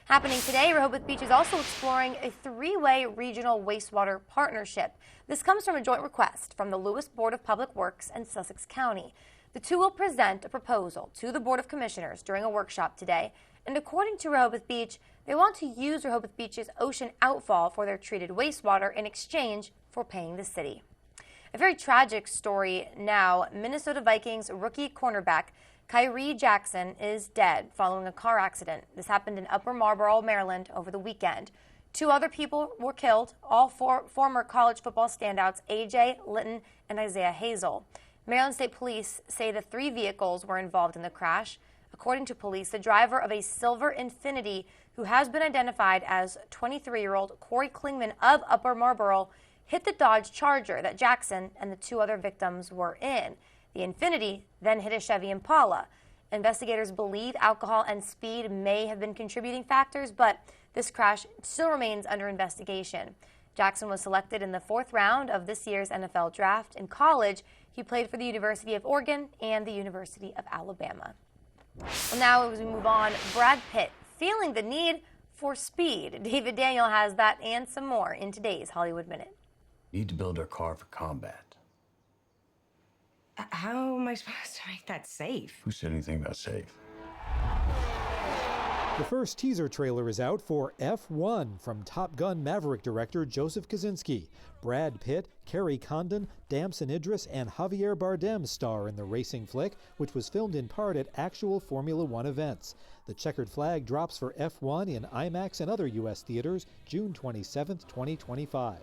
Happening today, Rehoboth Beach is also exploring a 3-way regional wastewater partnership. This comes from a joint request from the Lewis Board of Public Works and Sussex County. The two will present a proposal to the Board of Commissioners during a workshop today. And according to Rehoboth Beach, they want to use Rehoboth Beach's ocean outfall for their treated wastewater in exchange for paying the city. A very tragic story now. Minnesota Vikings rookie cornerback Kyrie Jackson is dead following a car accident. This happened in Upper Marlboro, Maryland over the weekend. 2 other people were killed, all 4 former college football standouts, A.J. Litton and Isaiah Hazel. Maryland State Police say the 3 vehicles were involved in the crash. According to police, the driver of a silver Infiniti, who has been identified as 23-year-old Corey Klingman of Upper Marlboro, hit the Dodge Charger that Jackson and the 2 other victims were in. The Infiniti then hit a Chevy Impala. Investigators believe alcohol and speed may have been contributing factors, but this crash still remains under investigation. Jackson was selected in the 4th round of this year's NFL draft. In college, he played for the University of Oregon and the University of Alabama. Well, now as we move on, Brad Pitt feeling the need for speed. David Daniel has that and some more in today's Hollywood Minute. Need to build our car for combat. How am I supposed to make that safe? Who said anything about safe? The first teaser trailer is out for F1 from Top Gun Maverick director Joseph Kosinski. Brad Pitt, Kerry Condon, Damson Idris, and Javier Bardem star in the racing flick, which was filmed in part at actual Formula One events. The checkered flag drops for F1 in IMAX and other U.S. theaters June 27, 2025.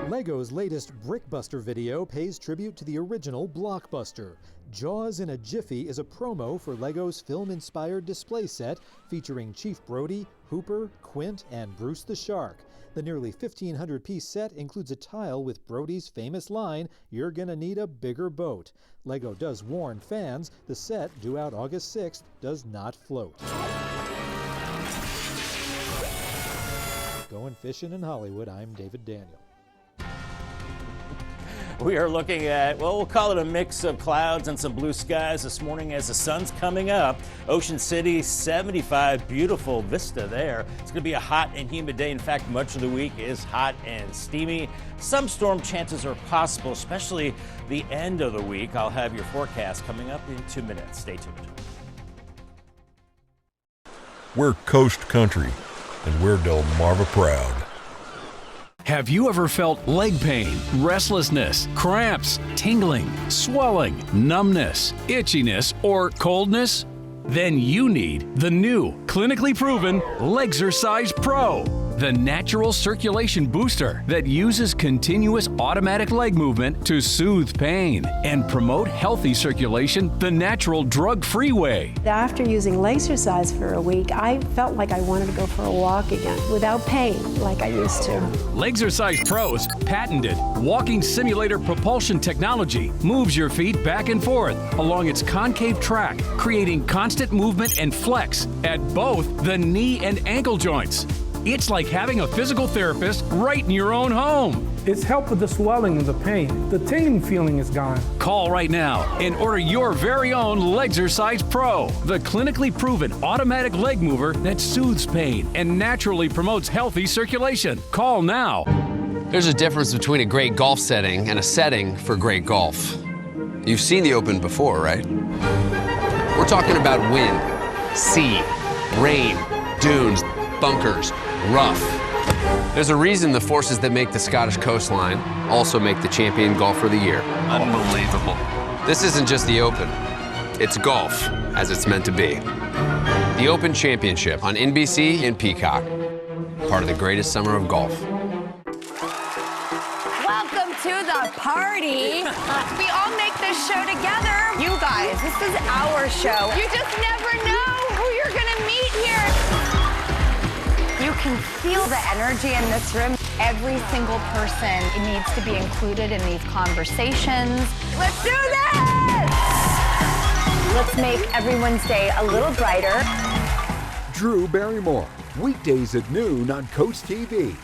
Lego's latest Brickbuster video pays tribute to the original Blockbuster. Jaws in a Jiffy is a promo for Lego's film-inspired display set featuring Chief Brody, Hooper, Quint, and Bruce the Shark. The nearly 1,500-piece set includes a tile with Brody's famous line, "You're gonna need a bigger boat." Lego does warn fans the set, due out August 6th, does not float. Going fishing in Hollywood, I'm David Daniel. We are looking at, well, we'll call it a mix of clouds and some blue skies this morning as the sun's coming up. Ocean City, 75, beautiful vista there. It's going to be a hot and humid day. In fact, much of the week is hot and steamy. Some storm chances are possible, especially the end of the week. I'll have your forecast coming up in 2 minutes. Stay tuned. We're Coast Country, and we're Delmarva proud. Have you ever felt leg pain, restlessness, cramps, tingling, swelling, numbness, itchiness, or coldness? Then you need the new, clinically proven Legzercise Pro, the natural circulation booster that uses continuous automatic leg movement to soothe pain and promote healthy circulation the natural drug-free way. After using Legzercise for a week, I felt like I wanted to go for a walk again without pain like I used to. Legzercise Pro's patented walking simulator propulsion technology moves your feet back and forth along its concave track, creating constant movement and flex at both the knee and ankle joints. It's like having a physical therapist right in your own home. It's helped with the swelling and the pain. The tingling feeling is gone. Call right now and order your very own Legzercise Pro, the clinically proven automatic leg mover that soothes pain and naturally promotes healthy circulation. Call now. There's a difference between a great golf setting and a setting for great golf. You've seen the Open before, right? We're talking about wind, sea, rain, dunes, bunkers, rough. There's a reason the forces that make the Scottish coastline also make the champion golfer of the year. Unbelievable. This isn't just the Open. It's golf, as it's meant to be. The Open Championship on NBC and Peacock. Part of the greatest summer of golf. Welcome to the party. We all make this show together. You guys, this is our show. You just never know who you're gonna meet here. You can feel the energy in this room. Every single person needs to be included in these conversations. Let's do this! Let's make everyone's day a little brighter. Drew Barrymore, weekdays at noon on CoastTV.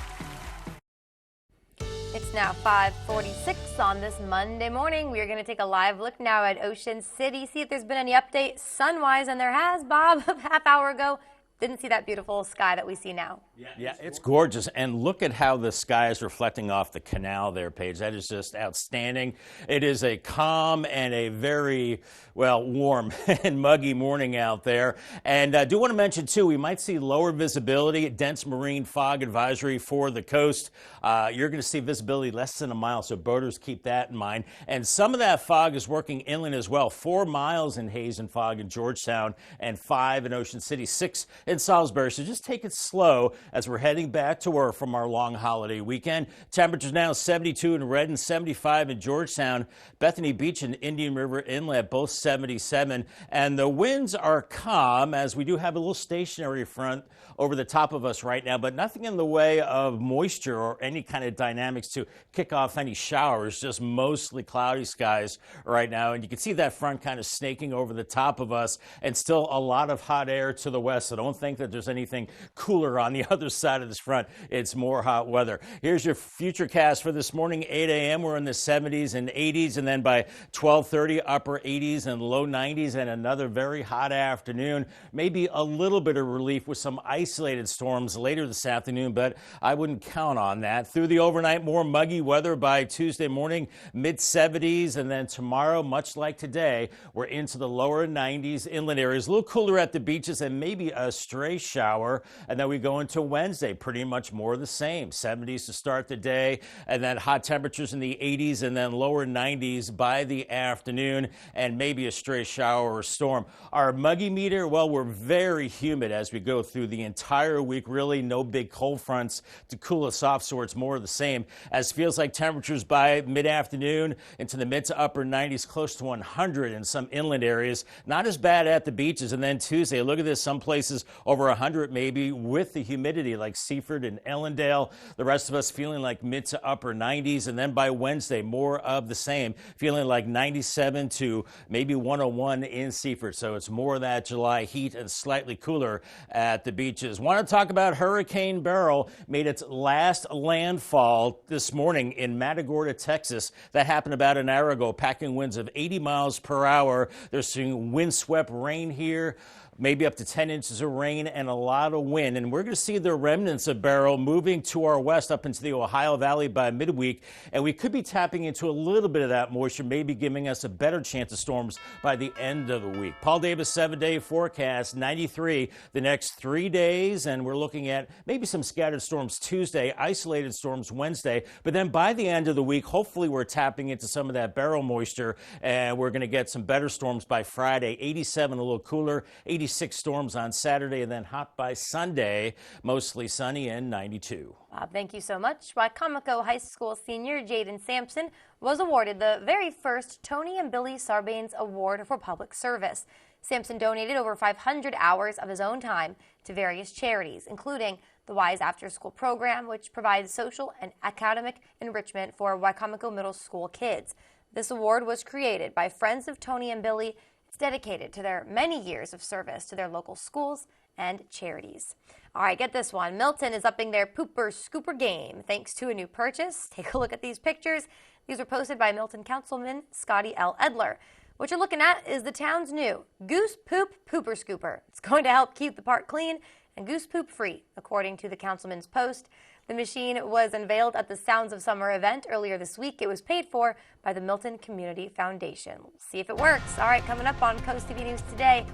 It's now 5:46 on this Monday morning. We are going to take a live look now at Ocean City, see if there's been any update sun-wise, and there has, Bob, a half hour ago. Didn't see that beautiful sky that we see now. Yeah, it's gorgeous. And look at how the sky is reflecting off the canal there, Paige. That is just outstanding. It is a calm and a very, well, warm and muggy morning out there. And I do want to mention, too, we might see lower visibility, dense marine fog advisory for the coast. You're going to see visibility less than a mile, so boaters keep that in mind. And some of that fog is working inland as well. 4 miles in haze and fog in Georgetown and 5 in Ocean City, 6 in Salisbury. So just take it slow as we're heading back to work from our long holiday weekend. Temperatures now 72 in Redden, 75 in Georgetown, Bethany Beach and Indian River Inlet, both 77. And the winds are calm as we do have a little stationary front over the top of us right now, but nothing in the way of moisture or any kind of dynamics to kick off any showers, just mostly cloudy skies right now. And you can see that front kind of snaking over the top of us and still a lot of hot air to the west. So don't think that there's anything cooler on the other side of this front. It's more hot weather. Here's your future cast for this morning. 8 a.m. We're in the 70s and 80s, and then by 12:30, upper 80s and low 90s, and another very hot afternoon. Maybe a little bit of relief with some isolated storms later this afternoon, but I wouldn't count on that. Through the overnight, more muggy weather by Tuesday morning, mid-70s, and then tomorrow, much like today, we're into the lower 90s inland areas. A little cooler at the beaches and maybe a stray shower, and then we go into Wednesday, pretty much more the same. 70s to start the day, and then hot temperatures in the 80s, and then lower 90s by the afternoon, and maybe a stray shower or storm. Our muggy meter, well, we're very humid as we go through the entire week. Really no big cold fronts to cool us off, so it's more of the same, as feels like temperatures by mid-afternoon into the mid to upper 90s, close to 100 in some inland areas. Not as bad at the beaches. And then Tuesday, look at this, some places over 100 maybe with the humidity like Seaford and Ellendale. The rest of us feeling like mid to upper 90s. And then by Wednesday, more of the same, feeling like 97 to maybe 101 in Seaford. So it's more of that July heat and slightly cooler at the beaches. Want to talk about Hurricane Beryl. Made its last landfall this morning in Matagorda, Texas. That happened about an hour ago, packing winds of 80 miles per hour. They're seeing windswept rain here, maybe up to 10 inches of rain and a lot of wind. And we're going to see the remnants of Beryl moving to our west up into the Ohio Valley by midweek. And we could be tapping into a little bit of that moisture, maybe giving us a better chance of storms by the end of the week. Paul Davis 7-day forecast, 93 the next 3 days. And we're looking at maybe some scattered storms Tuesday, isolated storms Wednesday. But then by the end of the week, hopefully we're tapping into some of that Beryl moisture and we're going to get some better storms by Friday. 87, a little cooler, 86 storms on Saturday, and then hot by Sunday, mostly sunny and 92. Bob, thank you so much. Wicomico High School senior Jaden Sampson was awarded the very first Tony and Billy Sarbanes Award for Public Service. Sampson donated over 500 hours of his own time to various charities, including the WISE After School program, which provides social and academic enrichment for Wicomico Middle School kids. This award was created by Friends of Tony and Billy. It's dedicated to their many years of service to their local schools and charities. All right, get this one. Milton is upping their pooper scooper game thanks to a new purchase. Take a look at these pictures. These were posted by Milton Councilman Scotty L. Edler. What you're looking at is the town's new Goose Poop Pooper Scooper. It's going to help keep the park clean and goose poop free, according to the councilman's post. The machine was unveiled at the Sounds of Summer event earlier this week. It was paid for by the Milton Community Foundation. We'll see if it works. All right, coming up on CoastTV News today,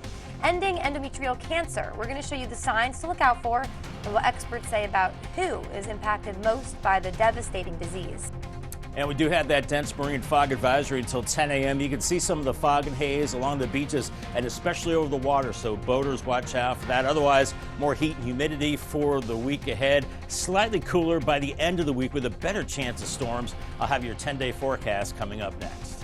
ending endometrial cancer. We're going to show you the signs to look out for and what experts say about who is impacted most by the devastating disease. And we do have that dense marine fog advisory until 10 a.m. You can see some of the fog and haze along the beaches and especially over the water, so boaters watch out for that. Otherwise, more heat and humidity for the week ahead. Slightly cooler by the end of the week with a better chance of storms. I'll have your 10-day forecast coming up next.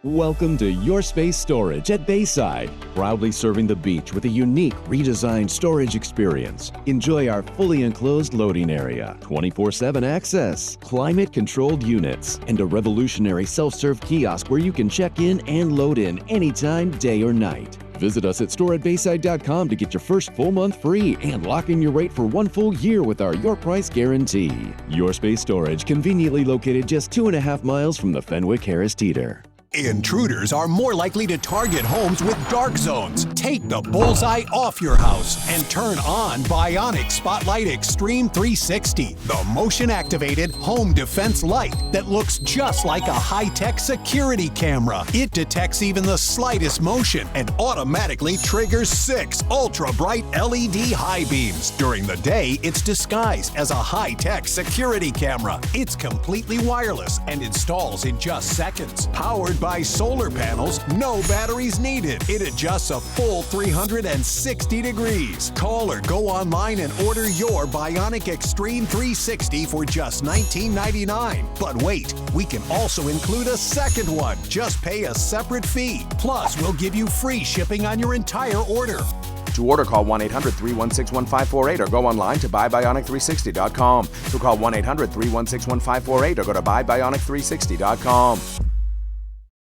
Welcome to Your Space Storage at Bayside, proudly serving the beach with a unique redesigned storage experience. Enjoy our fully enclosed loading area, 24/7 access, climate-controlled units, and a revolutionary self-serve kiosk where you can check in and load in anytime, day or night. Visit us at storeatbayside.com to get your first full month free and lock in your rate for 1 full year with our Your Price Guarantee. Your Space Storage, conveniently located just 2.5 miles from the Fenwick Harris Teeter. Intruders are more likely to target homes with dark zones. Take the bullseye off your house and turn on Bionic Spotlight Extreme 360, the motion-activated home defense light that looks just like a high-tech security camera. It detects even the slightest motion and automatically triggers 6 ultra-bright LED high beams. During the day, it's disguised as a high-tech security camera. It's completely wireless and installs in just seconds. Powered by solar panels, no batteries needed. It adjusts a full 360 degrees. Call or go online and order your Bionic Extreme 360 for just $19.99. But wait, we can also include a second one. Just pay a separate fee. Plus, we'll give you free shipping on your entire order. To order, call 1-800-316-1548 or go online to buybionic360.com. So call 1-800-316-1548 or go to buybionic360.com.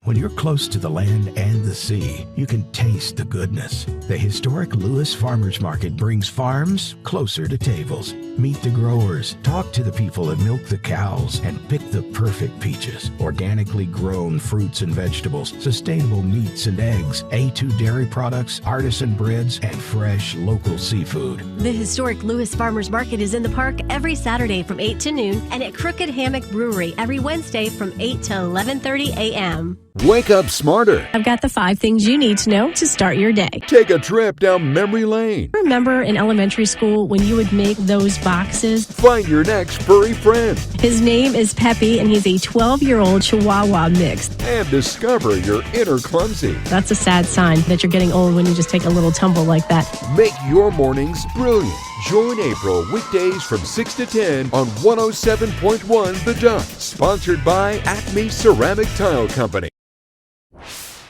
When you're close to the land and the sea, you can taste the goodness. The historic Lewis Farmers Market brings farms closer to tables. Meet the growers, talk to the people that milk the cows, and pick the perfect peaches. Organically grown fruits and vegetables, sustainable meats and eggs, A2 dairy products, artisan breads, and fresh local seafood. The historic Lewis Farmers Market is in the park every Saturday from 8 to noon and at Crooked Hammock Brewery every Wednesday from 8 to 11:30 a.m. Wake up smarter. I've got the 5 things you need to know to start your day. Take a trip down memory lane. Remember in elementary school when you would make those boxes? Find your next furry friend. His name is Peppy, and he's a 12-year-old Chihuahua mix. And discover your inner clumsy. That's a sad sign that you're getting old when you just take a little tumble like that. Make your mornings brilliant. Join April weekdays from 6 to 10 on 107.1 The Duck. Sponsored by Acme Ceramic Tile Company.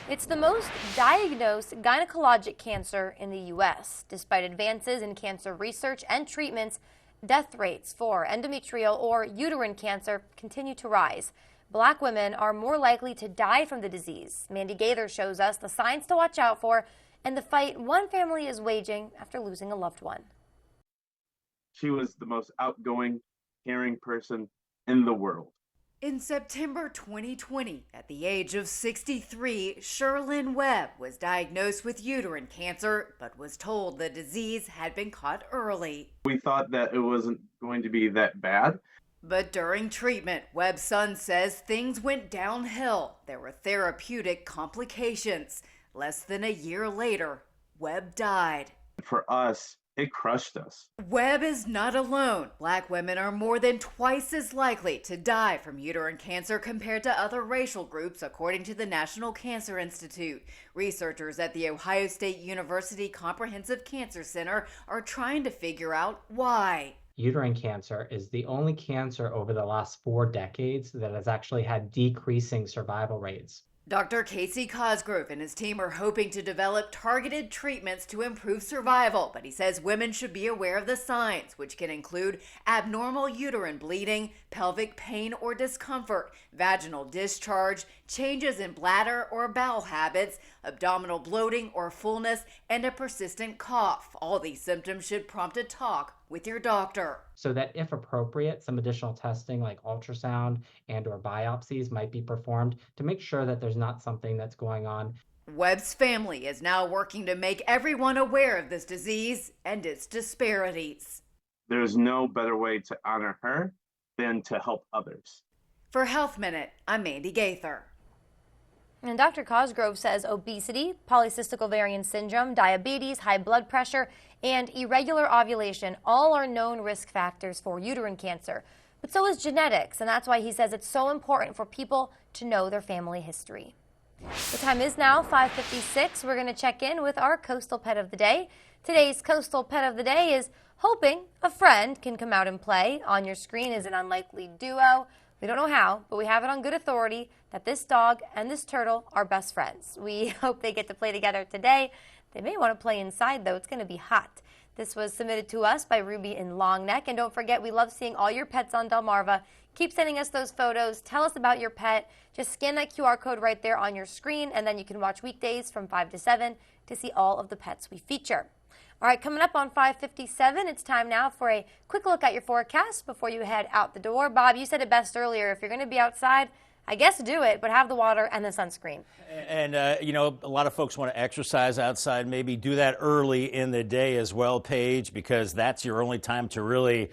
It's the most diagnosed gynecologic cancer in the U.S. Despite advances in cancer research and treatments, death rates for endometrial or uterine cancer continue to rise. Black women are more likely to die from the disease. Mandy Gaither shows us the signs to watch out for and the fight one family is waging after losing a loved one. She was the most outgoing, caring person in the world. In September 2020, at the age of 63, Sherlyn Webb was diagnosed with uterine cancer, but was told the disease had been caught early. We thought that it wasn't going to be that bad. But during treatment, Webb's son says things went downhill. There were therapeutic complications. Less than a year later, Webb died. For us, it crushed us. Webb is not alone. Black women are more than twice as likely to die from uterine cancer compared to other racial groups, according to the National Cancer Institute. Researchers at the Ohio State University Comprehensive Cancer Center are trying to figure out why. Uterine cancer is the only cancer over the last 4 decades that has actually had decreasing survival rates. Dr. Casey Cosgrove and his team are hoping to develop targeted treatments to improve survival, but he says women should be aware of the signs, which can include abnormal uterine bleeding, pelvic pain or discomfort, vaginal discharge, changes in bladder or bowel habits, abdominal bloating or fullness, and a persistent cough. All these symptoms should prompt a talk with your doctor. So that if appropriate, some additional testing like ultrasound and or biopsies might be performed to make sure that there's not something that's going on. Webb's family is now working to make everyone aware of this disease and its disparities. There's no better way to honor her than to help others. For Health Minute, I'm Mandy Gaither. And Dr. Cosgrove says obesity, polycystic ovarian syndrome, diabetes, high blood pressure, and irregular ovulation all are known risk factors for uterine cancer. But so is genetics, and that's why he says it's so important for people to know their family history. The time is now 5:56. We're going to check in with our coastal pet of the day. Today's coastal pet of the day is hoping a friend can come out and play. On your screen is an unlikely duo. We don't know how, but we have it on good authority that this dog and this turtle are best friends. We hope they get to play together today. They may want to play inside, though. It's going to be hot. This was submitted to us by Ruby in Long Neck. And don't forget, we love seeing all your pets on Delmarva. Keep sending us those photos. Tell us about your pet. Just scan that QR code right there on your screen, and then you can watch weekdays from 5 to 7 to see all of the pets we feature. All right, coming up on 5:57, it's time now for a quick look at your forecast before you head out the door. Bob, you said it best earlier. If you're going to be outside, I guess do it, but have the water and the sunscreen. And, you know, a lot of folks want to exercise outside. Maybe do that early in the day as well, Paige, because that's your only time to really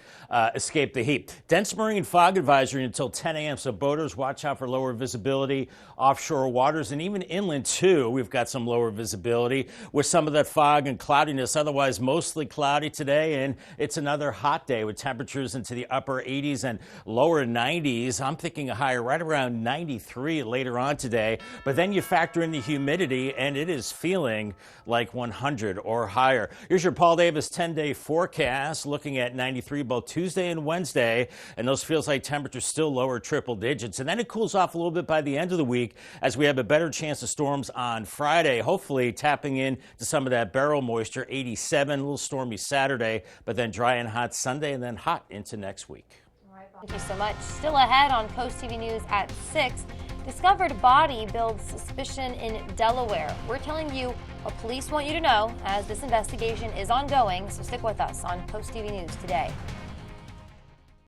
escape the heat. Dense marine fog advisory until 10 a.m., so boaters watch out for lower visibility offshore waters, and even inland, too. We've got some lower visibility with some of that fog and cloudiness. Otherwise, mostly cloudy today, and it's another hot day with temperatures into the upper 80s and lower 90s. I'm thinking a high right around 93 later on today, but then you factor in the humidity and it is feeling like 100 or higher. Here's your Paul Davis 10-day forecast, looking at 93 both Tuesday and Wednesday, and those feels like temperatures still lower triple digits. And then it cools off a little bit by the end of the week as we have a better chance of storms on Friday, hopefully tapping in to some of that barrel moisture. 87, a little stormy Saturday, but then dry and hot Sunday, and then hot into next week. Thank you so much. Still ahead on Coast TV News at 6. Discovered body builds suspicion in Delaware. We're telling you what police want you to know as this investigation is ongoing, so stick with us on Coast TV News today.